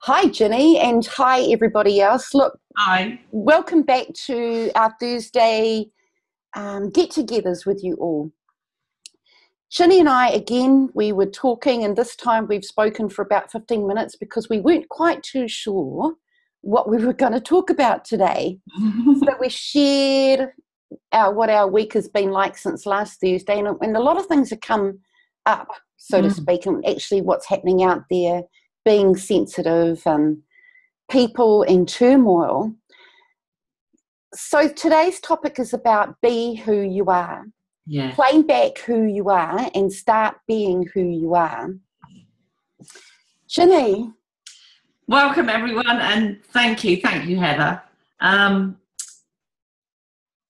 Hi, Ginny, and hi, everybody else. Look, Hi. welcome back to our Thursday get-togethers with you all. Ginny and I, again, we were talking, and this time we've spoken for about 15 minutes because we weren't quite too sure what we were going to talk about today. So we shared what our week has been like since last Thursday, and a lot of things have come up, so to speak, and actually what's happening out there, being sensitive and people in turmoil. So today's topic is about be who you are. Yeah. Claim back who you are and start being who you are. Ginny. Welcome, everyone, and thank you, Heather.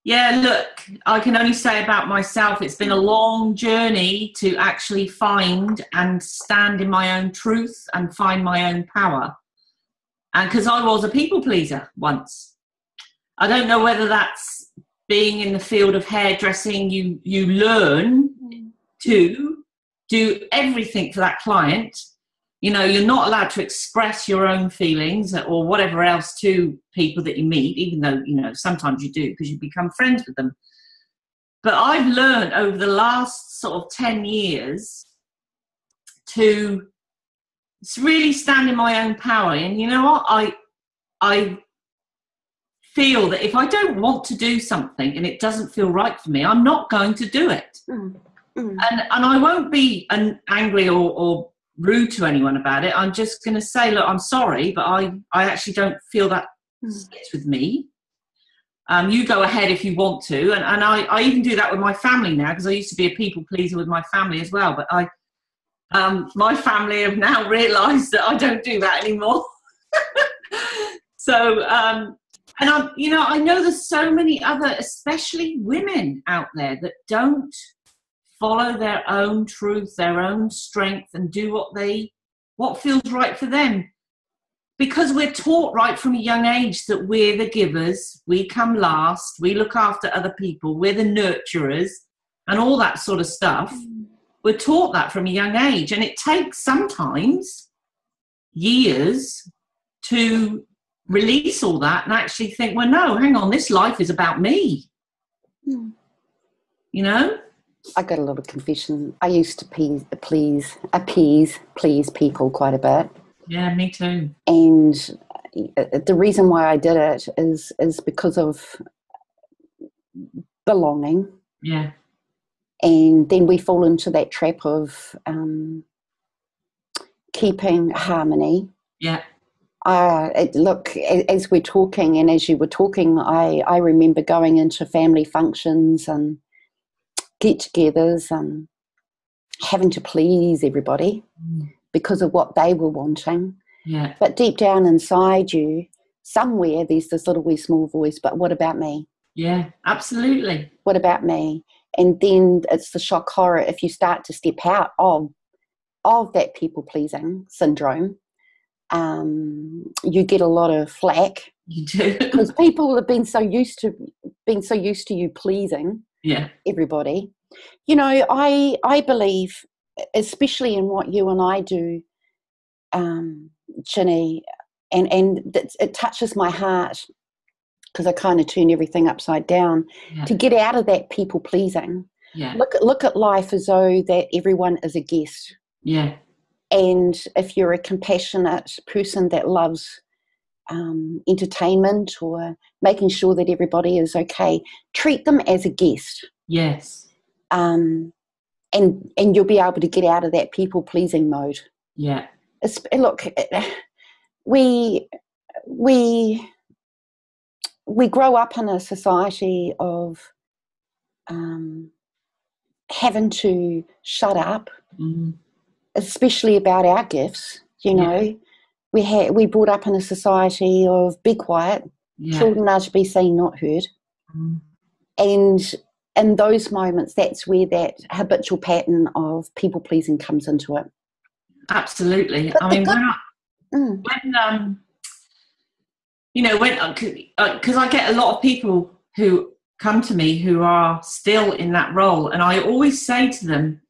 Yeah, look, I can only say about myself, it's been a long journey to actually find and stand in my own truth and find my own power. And because I was a people pleaser once. I don't know whether that's being in the field of hairdressing, you learn to do everything for that client. You know, you're not allowed to express your own feelings or whatever else to people that you meet, even though, you know, sometimes you do because you become friends with them. But I've learned over the last sort of 10 years to really stand in my own power. And you know what? I feel that if I don't want to do something and it doesn't feel right for me, I'm not going to do it. And I won't be angry or rude to anyone about it. I'm just going to say, look, I'm sorry, but I actually don't feel that sits with me. You go ahead if you want to. And I even do that with my family now, because I used to be a people pleaser with my family as well. But my family have now realised that I don't do that anymore. So, and I know there's so many other, especially women out there, that don't follow their own truth, their own strength, and do what feels right for them. Because we're taught right from a young age that we're the givers, we come last, we look after other people, we're the nurturers, and all that sort of stuff. We're taught that from a young age, and it takes sometimes years to release all that and actually think, well, no, hang on, this life is about me. You know? I got a little confession. I used to please people quite a bit. Yeah, me too. And the reason why I did it is because of belonging. Yeah. And then we fall into that trap of keeping harmony. Yeah. Look, as we're talking and as you were talking, I remember going into family functions and get-togethers and having to please everybody because of what they were wanting. Yeah. But deep down inside you, somewhere there's this little wee small voice, but what about me? Yeah, absolutely. What about me? And then it's the shock horror if you start to step out of that people-pleasing syndrome. You get a lot of flack. You do. Because people have been so used to you pleasing everybody. You know, I believe, especially in what you and I do, Ginny, and it touches my heart because I kind of turn everything upside down to get out of that people pleasing. Yeah. Look at life as though that everyone is a guest. Yeah. And if you're a compassionate person that loves entertainment or making sure that everybody is okay, treat them as a guest. Yes. And you'll be able to get out of that people-pleasing mode. Yeah. Look, we grow up in a society of having to shut up, especially about our gifts. You know, we brought up in a society of be quiet. Children are to be seen, not heard. And in those moments, that's where that habitual pattern of people-pleasing comes into it. Absolutely. Because I get a lot of people who come to me, who are still in that role. And I always say to them,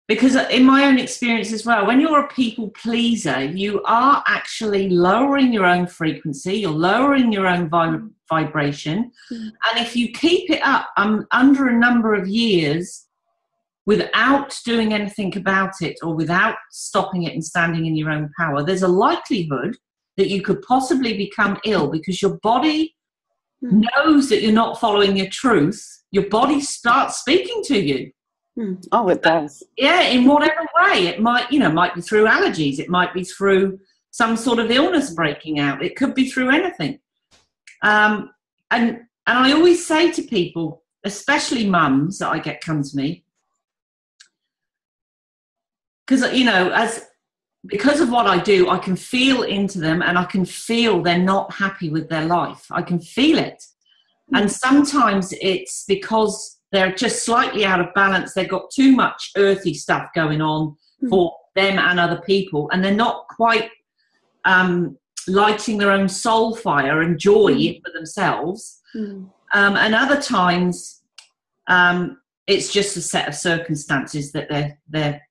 Because in my own experience as well, when you're a people pleaser, you are actually lowering your own frequency, you're lowering your own vibration. And if you keep it up under a number of years without doing anything about it, or without stopping it and standing in your own power, there's a likelihood that you could possibly become ill, because your body knows that you're not following your truth. Your body starts speaking to you. Oh, it does. Yeah, in whatever way. It might, might be through allergies. It might be through some sort of illness breaking out. It could be through anything. And I always say to people, especially mums that I get come to me, because because of what I do, I can feel into them, and I can feel they're not happy with their life. I can feel it. And sometimes it's because they're just slightly out of balance. They've got too much earthy stuff going on for them and other people, and they're not quite lighting their own soul fire and joy for themselves. And other times it's just a set of circumstances that they're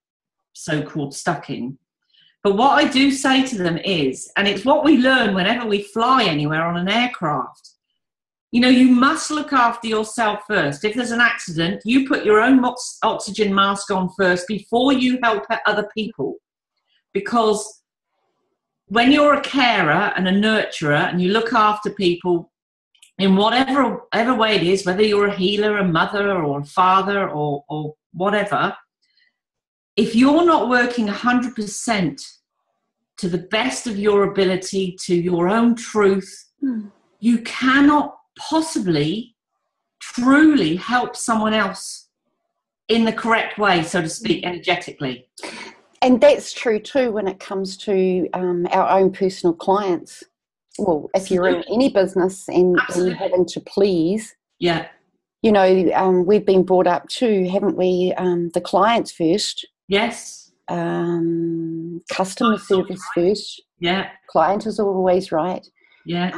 so-called stuck in. But what I do say to them is, and it's what we learn whenever we fly anywhere on an aircraft, you must look after yourself first. If there's an accident, you put your own oxygen mask on first before you help other people. Because when you're a carer and a nurturer and you look after people in whatever way it is, whether you're a healer, a mother, or a father, or whatever, if you're not working 100% to the best of your ability, to your own truth, you cannot possibly truly help someone else in the correct way, so to speak, energetically. And that's true too when it comes to our own personal clients. Well, if you're in any business and you're having to please, we've been brought up too, haven't we? The clients first. Yes. Customer service first. Yeah. Client is always right. Yeah.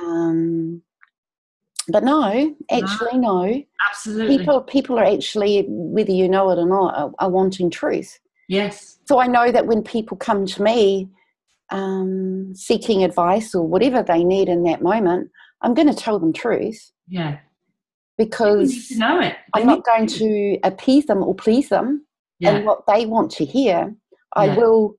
But no. Absolutely. People are actually, whether you know it or not, are wanting truth. Yes. So I know that when people come to me seeking advice or whatever they need in that moment, I'm going to tell them truth. Yeah. Because need to know it. I'm not going to appease them or please them in what they want to hear. I will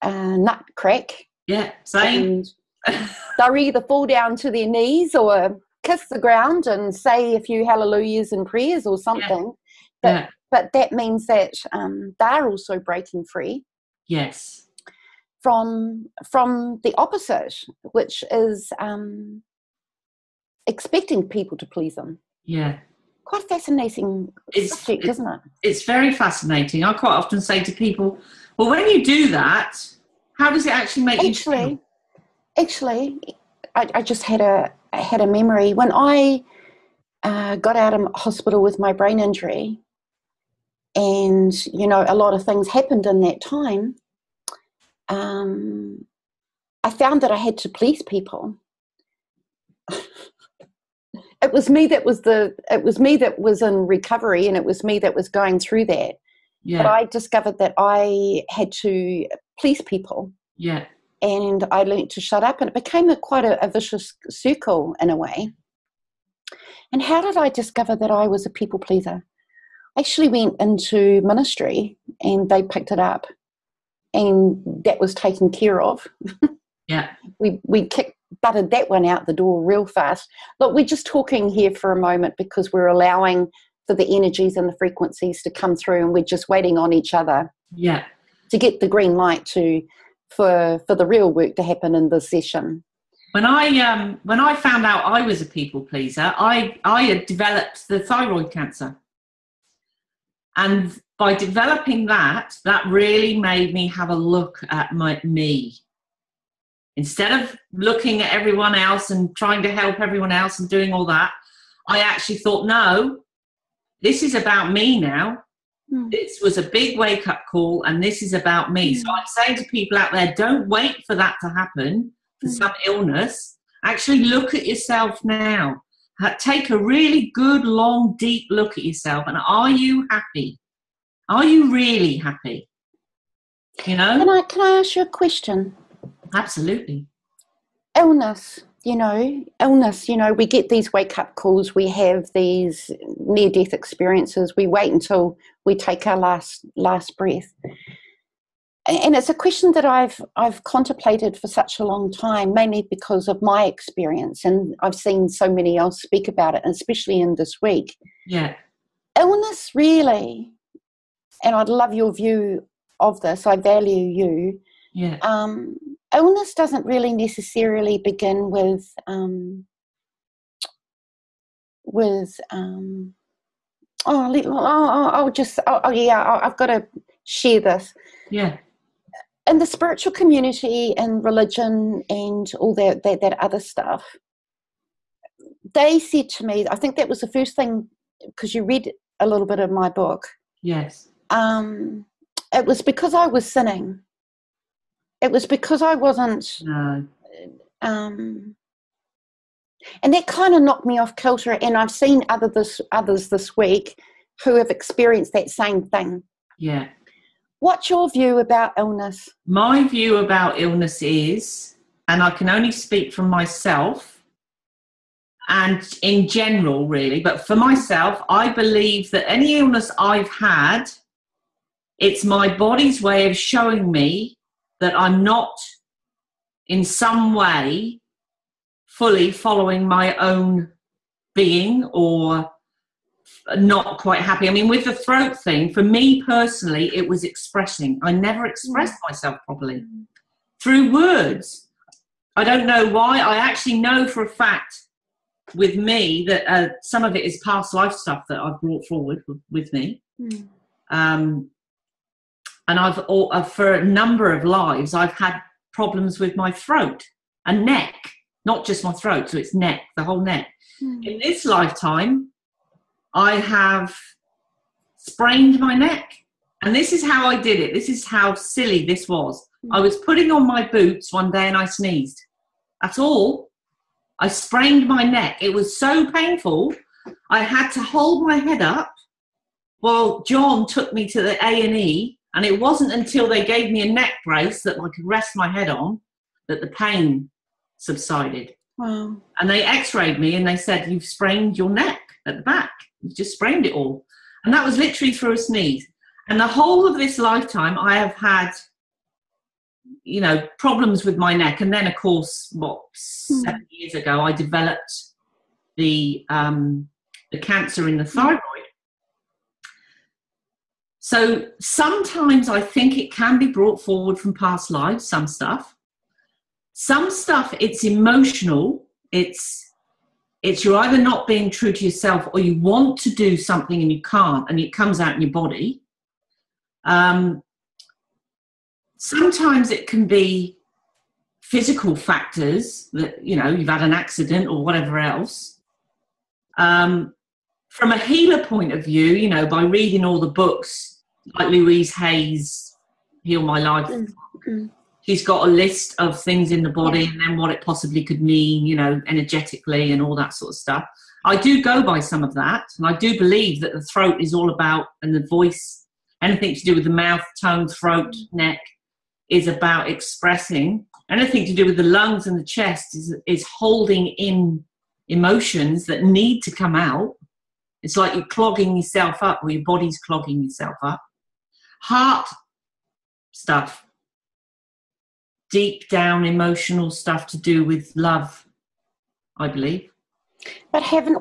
nut crack. Yeah, same. And they'll either fall down to their knees or kiss the ground and say a few hallelujahs and prayers or something. But that means that they're also breaking free. Yes. From the opposite, which is expecting people to please them. Yeah. Quite a fascinating subject, isn't it? It's very fascinating. I quite often say to people, well, when you do that, how does it actually make you feel? Actually, I just had a memory. When I got out of hospital with my brain injury, and, a lot of things happened in that time, I found that I had to please people. It was me that was in recovery, and it was me that was going through that. Yeah. But I discovered that I had to please people. Yeah. And I learnt to shut up, and it became quite a vicious circle in a way. And how did I discover that I was a people pleaser? I actually went into ministry, and they picked it up, and that was taken care of. Yeah. We butted that one out the door real fast. Look, we're just talking here for a moment because we're allowing for the energies and the frequencies to come through, and we're just waiting on each other. Yeah. To get the green light for the real work to happen in this session. When I found out I was a people pleaser, I had developed the thyroid cancer. And by developing that really made me have a look at me. Instead of looking at everyone else and trying to help everyone else and doing all that, I actually thought, no, this is about me now. This was a big wake-up call, and this is about me. So I'm saying to people out there, don't wait for that to happen, for some illness. Actually look at yourself now. Take a really good, long, deep look at yourself, and are you happy? Are you really happy? you know? Can I ask you a question? Absolutely. Illness, we get these wake-up calls, we have these near-death experiences, we wait until we take our last breath. And it's a question that I've contemplated for such a long time, mainly because of my experience, and I've seen so many else speak about it, especially in this week. Yeah. Illness really, and I'd love your view of this, I value you. Yeah. Illness doesn't really necessarily begin with I've got to share this. Yeah. In the spiritual community and religion and all that other stuff, they said to me, I think that was the first thing, because you read a little bit of my book. Yes. It was because I was sinning. It was because I wasn't. No. And that kind of knocked me off kilter. And I've seen others this week who have experienced that same thing. Yeah. What's your view about illness? My view about illness is, and I can only speak from myself and in general really, but for myself, I believe that any illness I've had, it's my body's way of showing me that I'm not in some way fully following my own being or not quite happy. I mean, with the throat thing, for me personally, it was expressing. I never expressed myself properly through words. I don't know why. I actually know for a fact with me that some of it is past life stuff that I've brought forward with me. And I've for a number of lives, I've had problems with my throat and neck, not just my throat, so it's neck, the whole neck. In this lifetime, I have sprained my neck. And this is how I did it. This is how silly this was. I was putting on my boots one day and I sneezed. That's all. I sprained my neck. It was so painful. I had to hold my head up while John took me to the A&E. And it wasn't until they gave me a neck brace that I could rest my head on that the pain subsided. Wow. And they x-rayed me and they said, you've sprained your neck at the back. You've just sprained it all. And that was literally through a sneeze. And the whole of this lifetime, I have had, problems with my neck. And then, of course, 7 years ago, I developed the cancer in the thyroid. So sometimes I think it can be brought forward from past lives, some stuff. Some stuff, it's emotional. It's you're either not being true to yourself or you want to do something and you can't, and it comes out in your body. Sometimes it can be physical factors that, you've had an accident or whatever else. From a healer point of view, by reading all the books, like Louise Hay's Heal My Life, she's got a list of things in the body and then what it possibly could mean, energetically and all that sort of stuff. I do go by some of that, and I do believe that the throat is all about, and the voice, anything to do with the mouth, tongue, throat, neck, is about expressing. Anything to do with the lungs and the chest is holding in emotions that need to come out. It's like you're clogging yourself up, or your body's clogging yourself up. Heart stuff, deep down emotional stuff to do with love, I believe. But haven't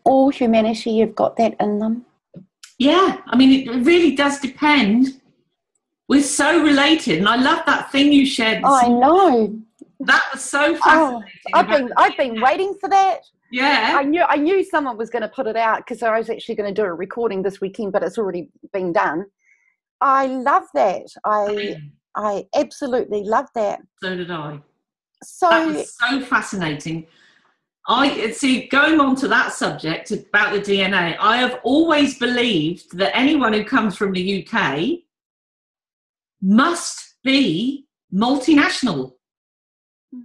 all humanity have got that in them? Yeah, I mean, it really does depend. We're so related, and I love that thing you shared. I know. That was so fascinating. I've been waiting for that. Yeah. I knew someone was going to put it out, because I was actually going to do a recording this weekend, but it's already been done. I love that. I absolutely love that. So did I. So that was so fascinating. Going on to that subject about the DNA, I have always believed that anyone who comes from the UK must be multinational,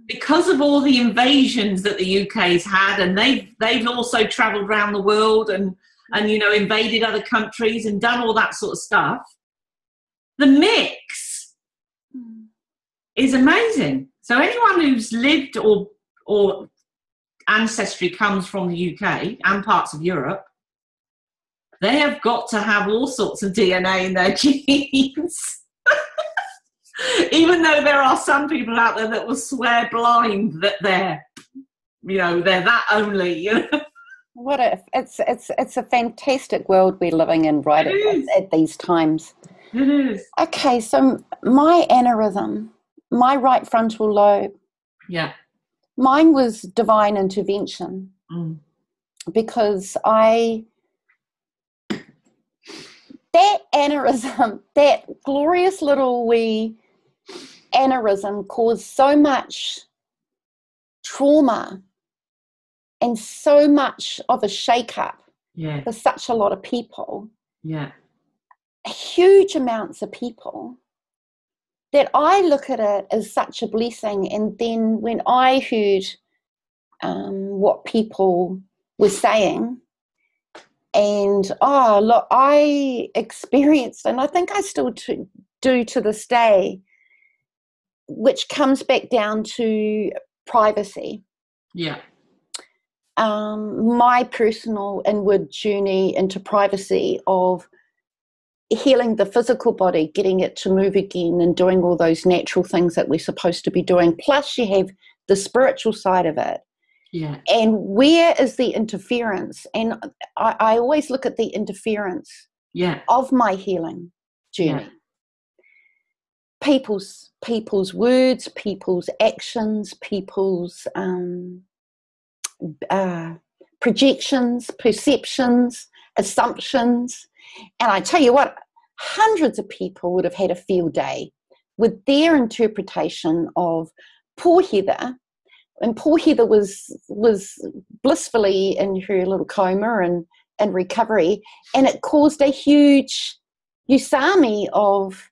because of all the invasions that the UK's had, and they've also travelled around the world and invaded other countries and done all that sort of stuff. the mix is amazing. So anyone who's lived or ancestry comes from the UK and parts of Europe, they have got to have all sorts of DNA in their genes. Even though there are some people out there that will swear blind that they're that only, It's a fantastic world we're living in at these times. It is. Okay, so my aneurysm, my right frontal lobe. Yeah. Mine was divine intervention because that aneurysm, that glorious little wee aneurysm caused so much trauma and so much of a shake-up for such a lot of people. Yeah. Huge amounts of people, that I look at it as such a blessing. And then when I heard what people were saying, and look, I experienced, and I think I still do to this day, which comes back down to privacy. Yeah. My personal inward journey into privacy of healing the physical body, getting it to move again and doing all those natural things that we're supposed to be doing. Plus you have the spiritual side of it. Yeah. And where is the interference? And I always look at the interference of my healing journey. Yeah. People's words, people's actions, people's projections, perceptions, assumptions. And I tell you what, hundreds of people would have had a field day with their interpretation of poor Heather. And poor Heather was blissfully in her little coma and recovery, and it caused a huge usami of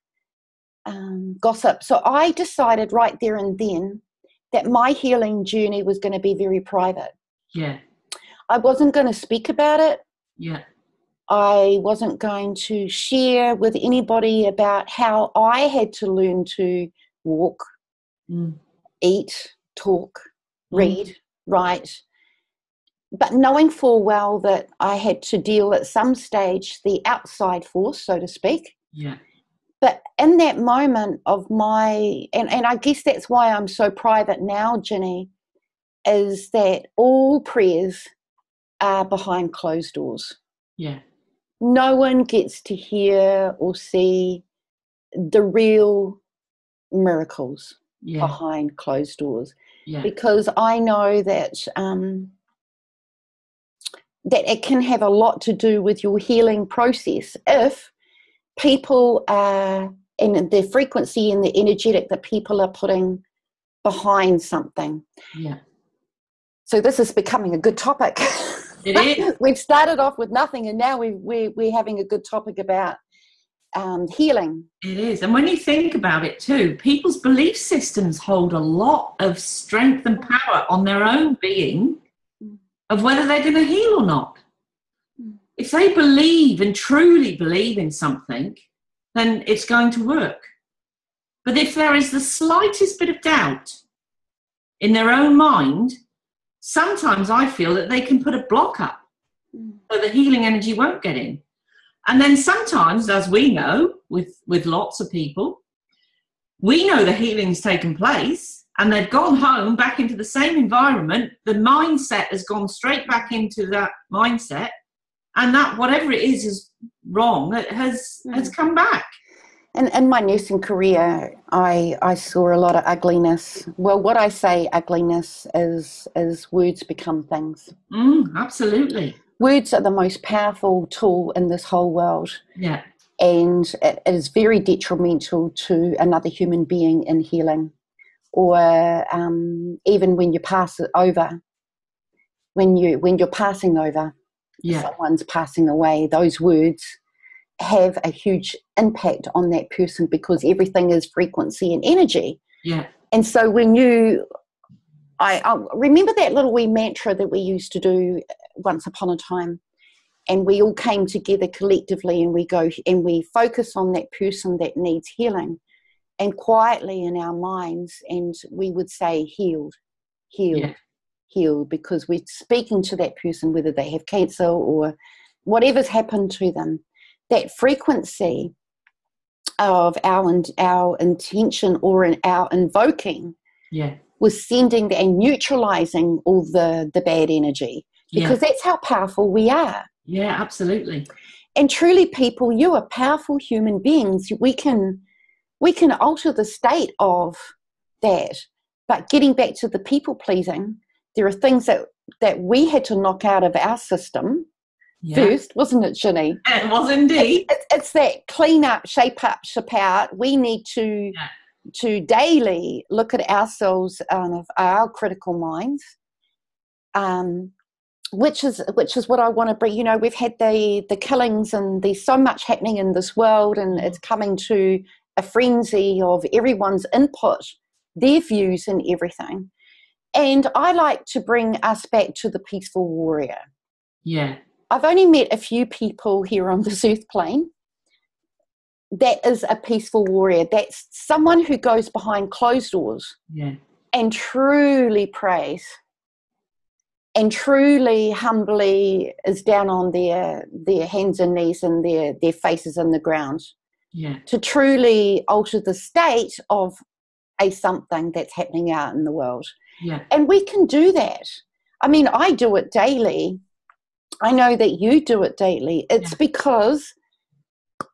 gossip. So I decided right there and then that my healing journey was going to be very private. Yeah. I wasn't going to speak about it. Yeah. I wasn't going to share with anybody about how I had to learn to walk, eat, talk, read, write, but knowing full well that I had to deal at some stage the outside force, so to speak. Yeah. But in that moment of and I guess that's why I'm so private now, Ginny, is that all prayers are behind closed doors. Yeah. No one gets to hear or see the real miracles behind closed doors. Yeah. Because I know that that it can have a lot to do with your healing process if people are, and the frequency and the energetic that people are putting behind something. Yeah. So this is becoming a good topic. It is. We've started off with nothing, and now we're having a good topic about healing. It is. And when you think about it too, people's belief systems hold a lot of strength and power on their own being of whether they're going to heal or not. If they believe and truly believe in something, then it's going to work. But if there is the slightest bit of doubt in their own mind, sometimes I feel that they can put a block up so the healing energy won't get in. And then sometimes, as we know, with lots of people, we know the healing's taken place and they've gone home back into the same environment. The mindset has gone straight back into that mindset, and that whatever it is wrong, it has come back. And in my nursing career, I saw a lot of ugliness. Well, what I say ugliness is words become things. Absolutely. Words are the most powerful tool in this whole world. Yeah. And it is very detrimental to another human being in healing, or even when you pass it over, when you're passing over, someone's passing away, those words have a huge impact on that person because everything is frequency and energy. Yeah. And so when I remember that little wee mantra that we used to do once upon a time, and we all came together collectively, and we go and we focus on that person that needs healing, and quietly in our minds, and we would say healed, healed, Yeah. healed, because we're speaking to that person, whether they have cancer or whatever's happened to them. That frequency of our intention or in our invoking was sending and neutralizing all the bad energy, because that's how powerful we are. Yeah, absolutely. And truly, people, you are powerful human beings. We can alter the state of that. But getting back to the people pleasing, there are things that we had to knock out of our system first, wasn't it, Ginny? It was indeed. It's that clean up, shape up, ship out. We need to daily look at ourselves, our critical minds, which is what I want to bring. You know, we've had the killings, and there's so much happening in this world, and it's coming to a frenzy of everyone's input, their views and everything. And I like to bring us back to the peaceful warrior. Yeah. I've only met a few people here on this earth plane that is a peaceful warrior. That's someone who goes behind closed doors and truly prays and truly humbly is down on their hands and knees and their faces in the ground to truly alter the state of a something that's happening out in the world. Yeah. And we can do that. I mean, I do it daily. I know that you do it daily. It's because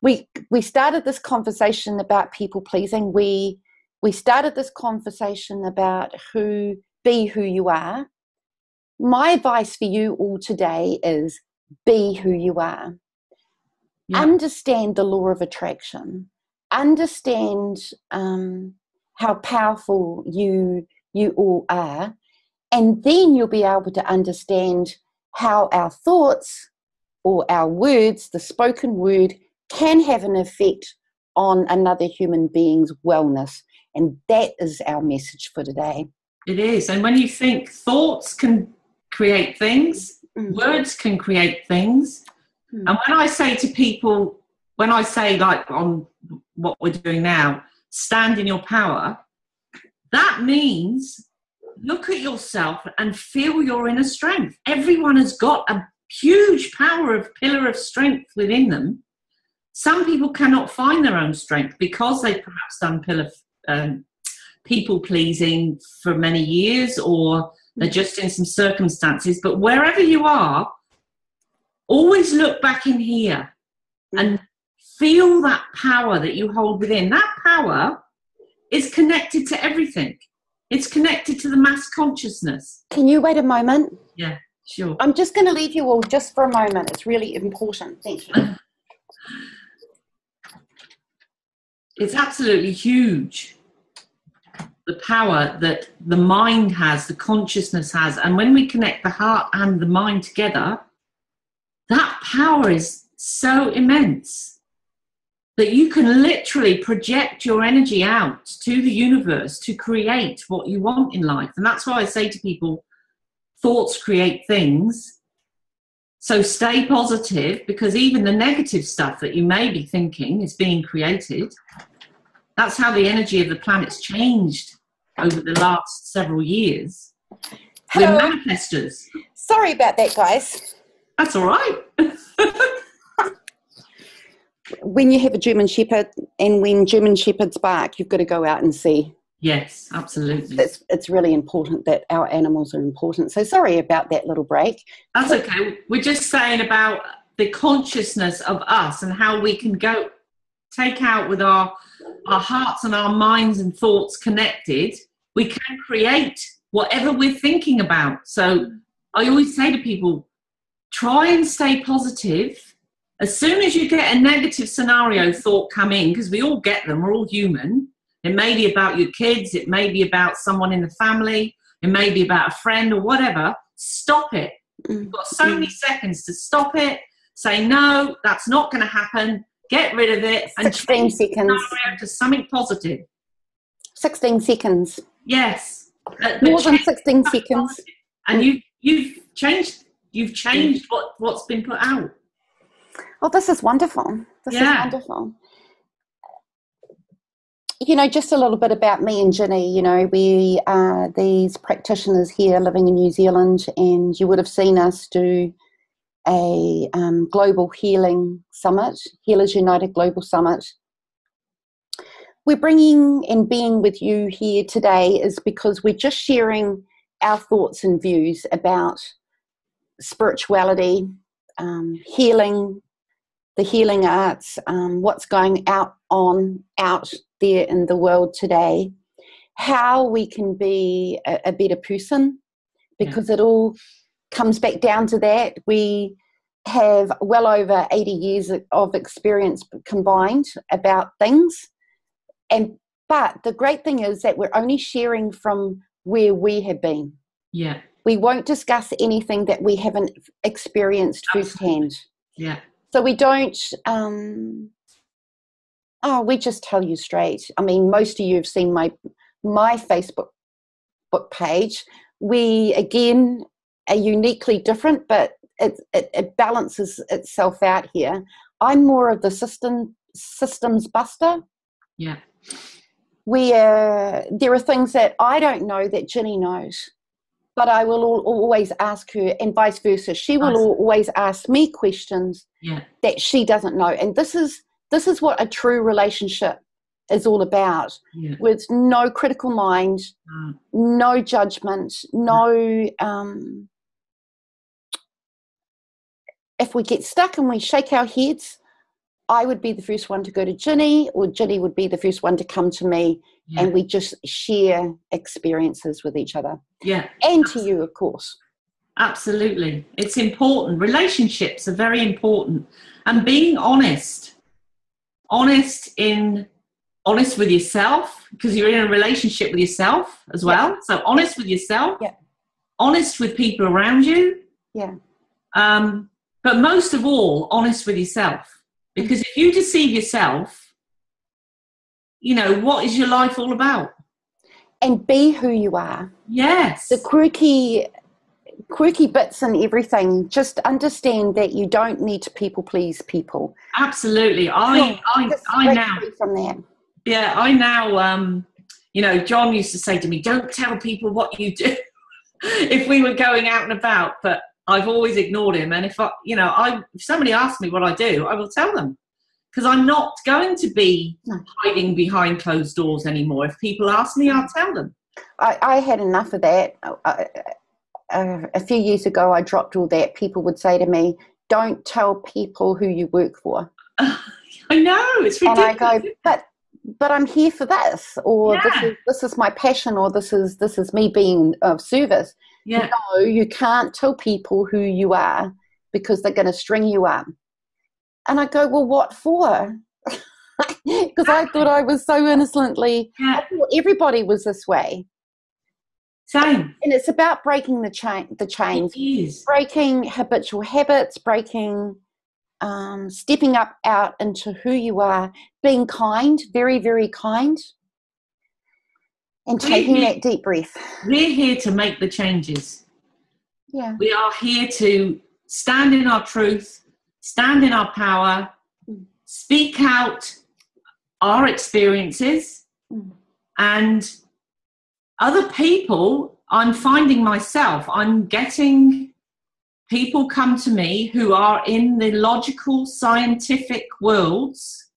we started this conversation about people pleasing. We started this conversation about be who you are. My advice for you all today is be who you are. Yeah. Understand the law of attraction. Understand how powerful you all are, and then you'll be able to understand how our thoughts or our words, the spoken word, can have an effect on another human being's wellness. And that is our message for today. It is. And when you think, thoughts can create things, words can create things. And when I say to people, when I say, like on what we're doing now, stand in your power, that means look at yourself and feel your inner strength. Everyone has got a huge pillar of strength within them. Some people cannot find their own strength because they've perhaps done people pleasing for many years, or they're just in some circumstances. But wherever you are, always look back in here and feel that power that you hold within. That power is connected to everything. It's connected to the mass consciousness. Can you wait a moment? Yeah, sure. I'm just going to leave you all just for a moment. It's really important. Thank you. It's absolutely huge, the power that the mind has, the consciousness has. And when we connect the heart and the mind together, that power is so immense that you can literally project your energy out to the universe to create what you want in life. And that's why I say to people, thoughts create things. So stay positive, because even the negative stuff that you may be thinking is being created. That's how the energy of the planet's changed over the last several years. Hello. We're manifestors. Sorry about that, guys. That's all right. When you have a German Shepherd, and when German Shepherds bark, you've got to go out and see. Yes, absolutely. It's really important that our animals are important. So sorry about that little break. That's okay. We're just saying about the consciousness of us and how we can go take out with our hearts and our minds and thoughts connected. We can create whatever we're thinking about. So I always say to people, try and stay positive. As soon as you get a negative scenario thought come in, because we all get them, we're all human. It may be about your kids, it may be about someone in the family, it may be about a friend or whatever. Stop it. You've got so many seconds to stop it. Say, no, that's not going to happen. Get rid of it and 16 seconds to something positive. 16 seconds. Yes. More than 16 seconds. And you've changed what's been put out. Oh, this is wonderful. This is wonderful. You know, just a little bit about me and Ginny. You know, we are these practitioners here living in New Zealand, and you would have seen us do a global healing summit, Healers United Global Summit. We're bringing and being with you here today is because we're just sharing our thoughts and views about spirituality, healing, the healing arts, what's going out there in the world today, how we can be a better person, because it all comes back down to that. We have well over 80 years of experience combined about things, but the great thing is that we're only sharing from where we have been. Yeah. We won't discuss anything that we haven't experienced firsthand. Yeah. So we don't, we just tell you straight. I mean, most of you have seen my Facebook page. We, again, are uniquely different, but it balances itself out here. I'm more of the systems buster. Yeah. Where there are things that I don't know that Ginny knows, but I will always ask her, and vice versa. She will always ask me questions that she doesn't know. And this is what a true relationship is all about, with no critical mind, no judgment, no... if we get stuck and we shake our heads, I would be the first one to go to Ginny, or Ginny would be the first one to come to me, and we just share experiences with each other. Yeah. And to you, of course. Absolutely. It's important. Relationships are very important. And being honest with yourself, because you're in a relationship with yourself as well. Yeah. So honest with yourself, honest with people around you. Yeah. But most of all, honest with yourself. Because if you deceive yourself, you know, what is your life all about? And be who you are. Yes. The quirky bits and everything, just understand that you don't need to people please people. Absolutely. I now from that. Yeah, I now you know, John used to say to me, don't tell people what you do if we were going out and about, but I've always ignored him. And if somebody asks me what I do, I will tell them, because I'm not going to be hiding behind closed doors anymore. If people ask me, I'll tell them. I had enough of that. A few years ago, I dropped all that. People would say to me, don't tell people who you work for. I know, it's ridiculous. And I go, but I'm here for this, or this is my passion, or this is me being of service. Yeah. No, you can't tell people who you are, because they're going to string you up. And I go, well, what for? Because I thought I was so innocently, I thought everybody was this way. Same. And it's about breaking the chains. It is. Breaking habitual habits, stepping up out into who you are, being kind, very, very kind, and taking that deep breath. We're here to make the changes. Yeah. We are here to stand in our truth, stand in our power, speak out our experiences, and other people. I'm finding myself, I'm getting people come to me who are in the logical, scientific worlds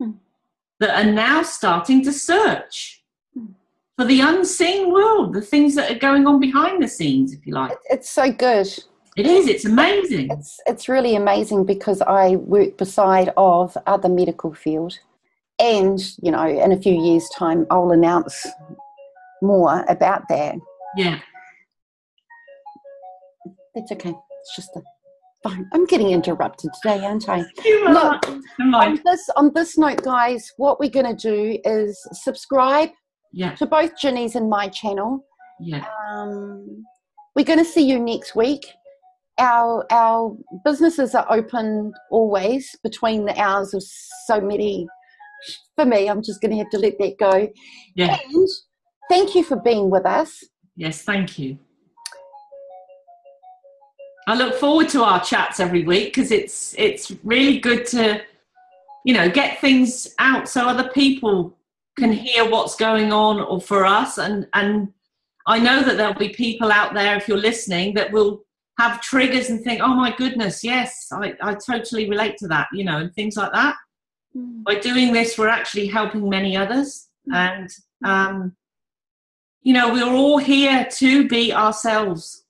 that are now starting to search for the unseen world, the things that are going on behind the scenes, if you like. It's so good. It is. It's amazing. It's really amazing, because I work beside of other medical field, and in a few years' time, I'll announce more about that. Yeah. That's okay. It's just fine. I'm getting interrupted today, aren't I? You are. Look, on this note, guys, what we're going to do is subscribe to both Ginny's and my channel. Yeah. We're going to see you next week. Our businesses are open always between the hours of so many. For me, I'm just going to have to let that go. Yeah. And thank you for being with us. Yes, thank you. I look forward to our chats every week because it's really good to, you know, get things out so other people can hear what's going on or for us. And I know that there'll be people out there, if you're listening, that will have triggers and think, oh my goodness, yes, I totally relate to that, you know, and things like that. By doing this, we're actually helping many others. And, you know, we're all here to be ourselves.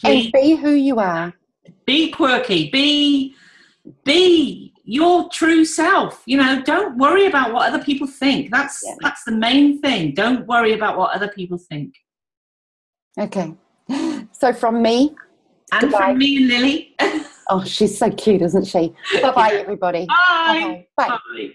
Please. And be who you are. Be quirky. Be your true self. You know, don't worry about what other people think. That's the main thing. Don't worry about what other people think. Okay. So from me. And goodbye. from me and Lily. Oh, she's so cute, isn't she? Bye-bye, everybody. Bye. Bye. Bye. Bye.